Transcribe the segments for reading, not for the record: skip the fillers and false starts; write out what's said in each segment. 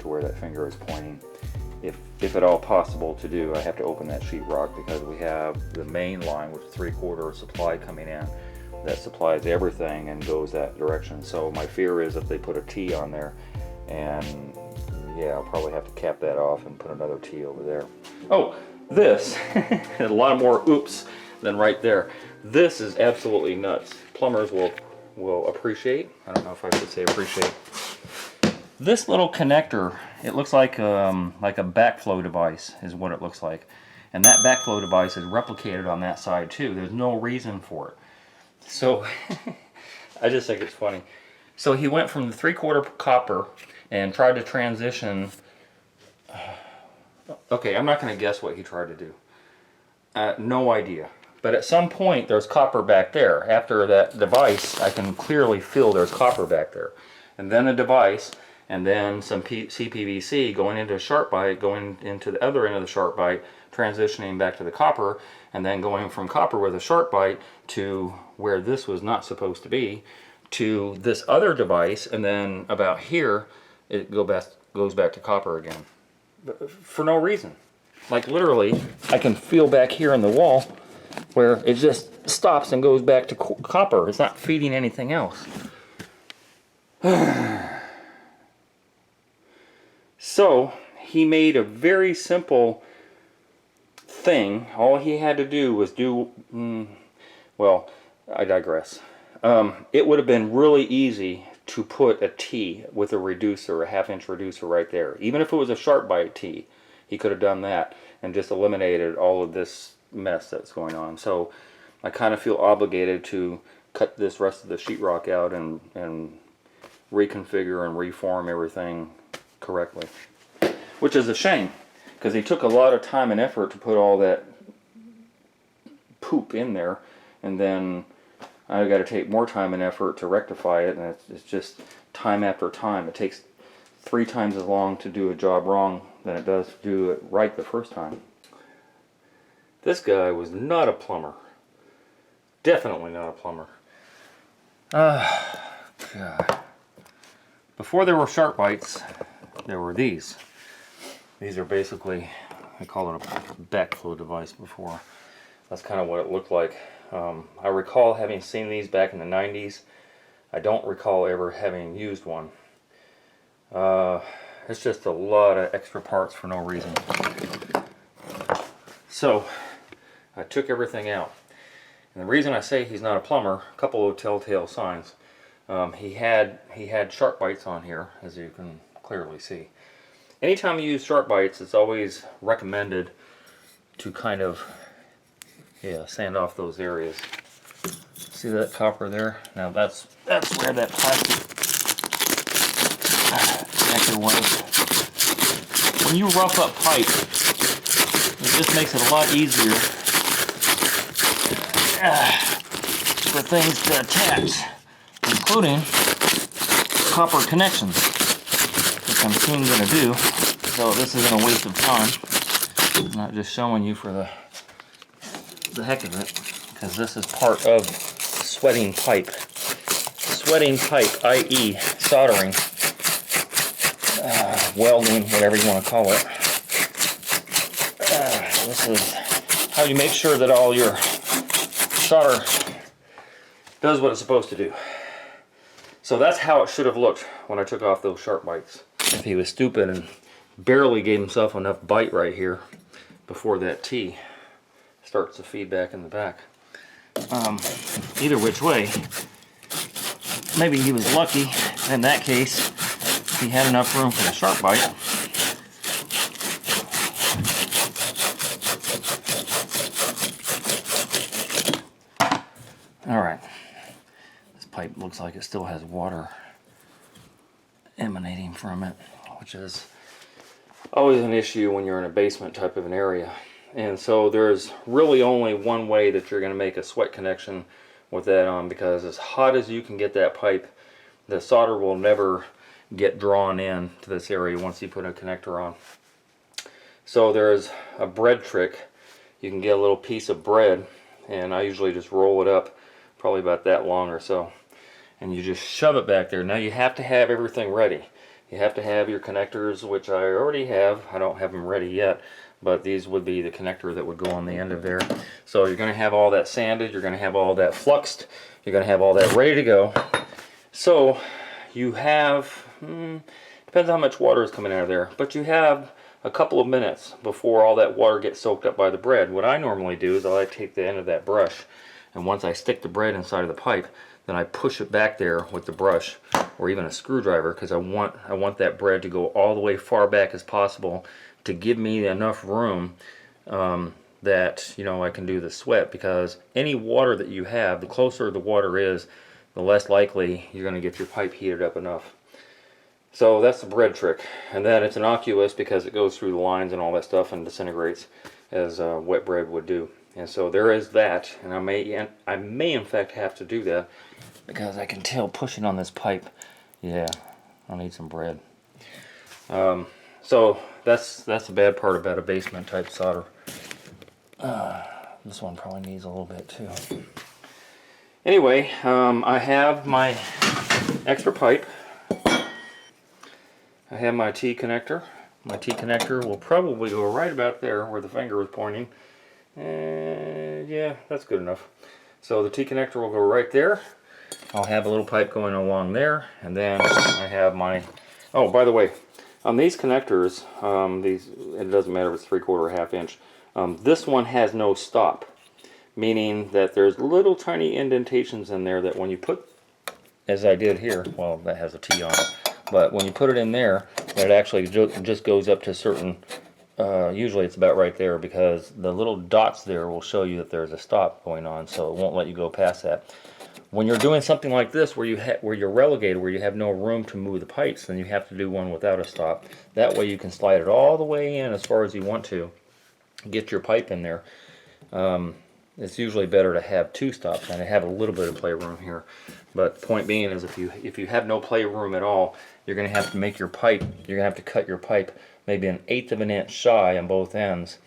to where that finger is pointing. If at all possible to do, I have to open that sheetrock because we have the main line with 3/4 supply coming in that supplies everything and goes that direction. So my fear is if they put a T on there, and yeah, I'll probably have to cap that off and put another T over there. Oh, this, a lot more oops than right there. This is absolutely nuts. Plumbers will appreciate. I don't know if I should say appreciate. This little connector, it looks like a backflow device is what it looks like. And that backflow device is replicated on that side too. There's no reason for it. So, I just think it's funny. So he went from the 3/4 copper and tried to transition. Okay, I'm not going to guess what he tried to do. No idea. But at some point there's copper back there. After that device, I can clearly feel there's copper back there. And then a device, and then some CPVC going into a sharp bite, going into the other end of the sharp bite, transitioning back to the copper, and then going from copper with a sharp bite to where this was not supposed to be, to this other device, and then about here it goes back to copper again. But for no reason. Like literally, I can feel back here in the wall where it just stops and goes back to copper. It's not feeding anything else. So he made a very simple thing. All he had to do was well, I digress. It would have been really easy to put a T with a reducer, a 1/2-inch reducer right there. Even if it was a sharp bite T, he could have done that and just eliminated all of this mess that's going on. So I kind of feel obligated to cut this rest of the sheetrock out and reconfigure and reform everything correctly. Which is a shame, because he took a lot of time and effort to put all that poop in there, and then I've got to take more time and effort to rectify it, and it's just time after time. It takes 3 times as long to do a job wrong than it does to do it right the first time. This guy was not a plumber. Definitely not a plumber. God. Before there were sharp bites, there were these. These are basically, I call it a backflow device before. That's kind of what it looked like. I recall having seen these back in the 90s. I don't recall ever having used one. It's just a lot of extra parts for no reason. So, I took everything out. And the reason I say he's not a plumber, a couple of telltale signs. He had sharp bites on here, as you can clearly see. Anytime you use sharp bites, it's always recommended to kind of, sand off those areas. See that copper there? Now that's where that plastic connector was. When you rough up pipe, it just makes it a lot easier for things to attach, including copper connections, which I'm soon going to do, so this isn't a waste of time. I'm not just showing you for the heck of it, because this is part of sweating pipe. Sweating pipe, i.e. soldering, welding, whatever you want to call it. This is how you make sure that all your solder does what it's supposed to do. So that's how it should have looked when I took off those sharp bites. If he was stupid and barely gave himself enough bite right here before that T starts to feed back in the back. Either which way, maybe he was lucky. In that case, he had enough room for the sharp bite. Alright, this pipe looks like it still has water emanating from it, which is always an issue when you're in a basement type of an area. And so there's really only one way that you're going to make a sweat connection with that on, because as hot as you can get that pipe, the solder will never get drawn in to this area once you put a connector on. So there's a bread trick. You can get a little piece of bread, and I usually just roll it up probably about that long or so, and you just shove it back there. Now you have to have everything ready. You have to have your connectors, which I already have. I don't have them ready yet, but these would be the connector that would go on the end of there. So you're going to have all that sanded, you're going to have all that fluxed, you're going to have all that ready to go. So you have, depends how much water is coming out of there, but you have a couple of minutes before all that water gets soaked up by the bread. What I normally do is I take the end of that brush, and once I stick the bread inside of the pipe, then I push it back there with the brush or even a screwdriver, because I want that bread to go all the way far back as possible to give me enough room that, you know, I can do the sweat, because any water that you have, the closer the water is, the less likely you're going to get your pipe heated up enough. So that's the bread trick, and then it's innocuous because it goes through the lines and all that stuff and disintegrates as wet bread would do. And so there is that, and I may in fact have to do that, because I can tell pushing on this pipe, yeah, I'll need some bread. So that's the bad part about a basement type solder. This one probably needs a little bit too. Anyway, I have my extra pipe. I have my T connector. My T connector will probably go right about there where the finger was pointing. And yeah, that's good enough. So the T connector will go right there. I'll have a little pipe going along there, and then I have my, oh, by the way, on these connectors, it doesn't matter if it's 3/4 or 1/2 inch, this one has no stop, meaning that there's little tiny indentations in there that when you put, as I did here, well, that has a T on it, but when you put it in there, it actually just goes up to certain, usually it's about right there, because the little dots there will show you that there's a stop going on, so it won't let you go past that. When you're doing something like this, where you're relegated, where you have no room to move the pipes, then you have to do one without a stop. That way you can slide it all the way in as far as you want to, get your pipe in there. It's usually better to have 2 stops, and I have a little bit of playroom here. But the point being is, if you have no playroom at all, you're going to have to make your pipe, you're going to have to cut your pipe maybe 1/8 of an inch shy on both ends,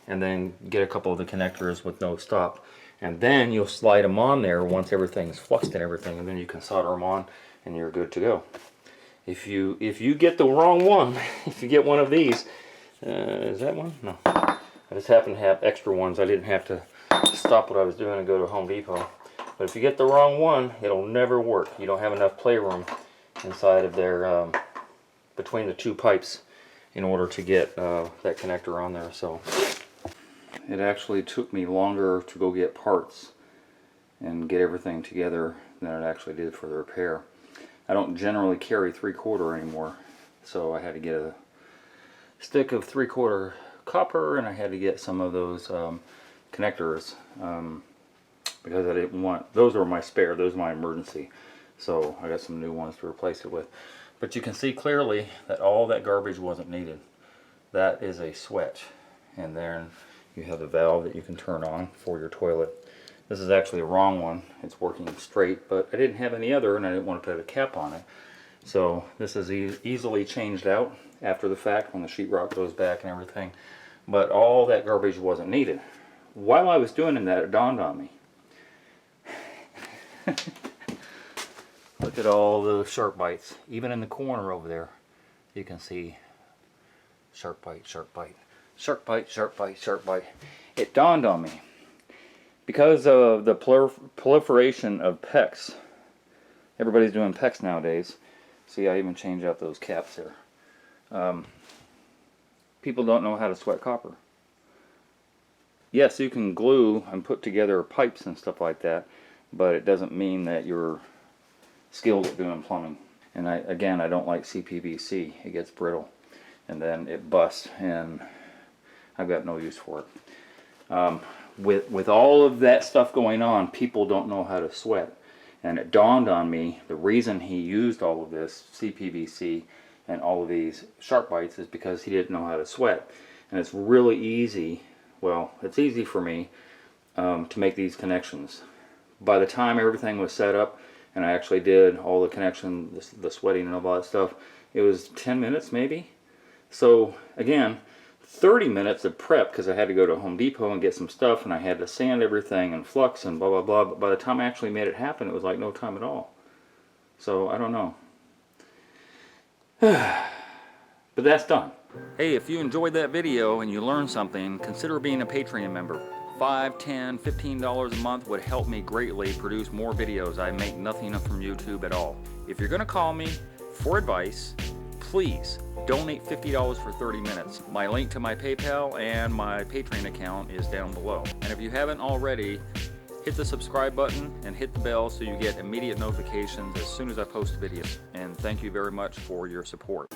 and then get a couple of the connectors with no stop. And then you'll slide them on there once everything's fluxed and everything, and then you can solder them on and you're good to go. If you get the wrong one, if you get one of these, is that one? No. I just happen to have extra ones. I didn't have to stop what I was doing and go to Home Depot. But if you get the wrong one, it'll never work. You don't have enough playroom inside of there, between the 2 pipes, in order to get that connector on there. So it actually took me longer to go get parts and get everything together than it actually did for the repair. I don't generally carry 3/4 anymore, so I had to get a stick of 3/4 copper, and I had to get some of those connectors, because I didn't want, those were my spare, those were my emergency, so I got some new ones to replace it with. But you can see clearly that all that garbage wasn't needed. That is a sweat, and then you have the valve that you can turn on for your toilet. This is actually a wrong one. It's working straight, but I didn't have any other, and I didn't want to put a cap on it. So this is easily changed out after the fact when the sheetrock goes back and everything. But all that garbage wasn't needed. While I was doing that, it dawned on me. Look at all the sharp bites. Even in the corner over there, you can see sharp bite, sharp bite. Sharp bite, sharp bite, sharp bite. It dawned on me, because of the proliferation of PEX, everybody's doing PEX nowadays. See, I even changed out those caps there. People don't know how to sweat copper. Yes, you can glue and put together pipes and stuff like that, but it doesn't mean that you're skilled at doing plumbing. And again, I don't like CPVC. It gets brittle, and then it busts, and I've got no use for it. With all of that stuff going on, people don't know how to sweat. And it dawned on me, the reason he used all of this CPVC and all of these sharp bites is because he didn't know how to sweat. And it's really easy, well, it's easy for me to make these connections. By the time everything was set up and I actually did all the connection, the sweating and all that stuff, it was 10 minutes maybe. So again, 30 minutes of prep, because I had to go to Home Depot and get some stuff, and I had to sand everything and flux and blah blah blah. But by the time I actually made it happen, it was like no time at all. So I don't know. But that's done. Hey, if you enjoyed that video and you learned something, consider being a Patreon member. $5, $10, $15 a month would help me greatly produce more videos. I make nothing from YouTube at all. If you're going to call me for advice, please donate $50 for 30 minutes. My link to my PayPal and my Patreon account is down below. And if you haven't already, hit the subscribe button and hit the bell so you get immediate notifications as soon as I post videos. And thank you very much for your support.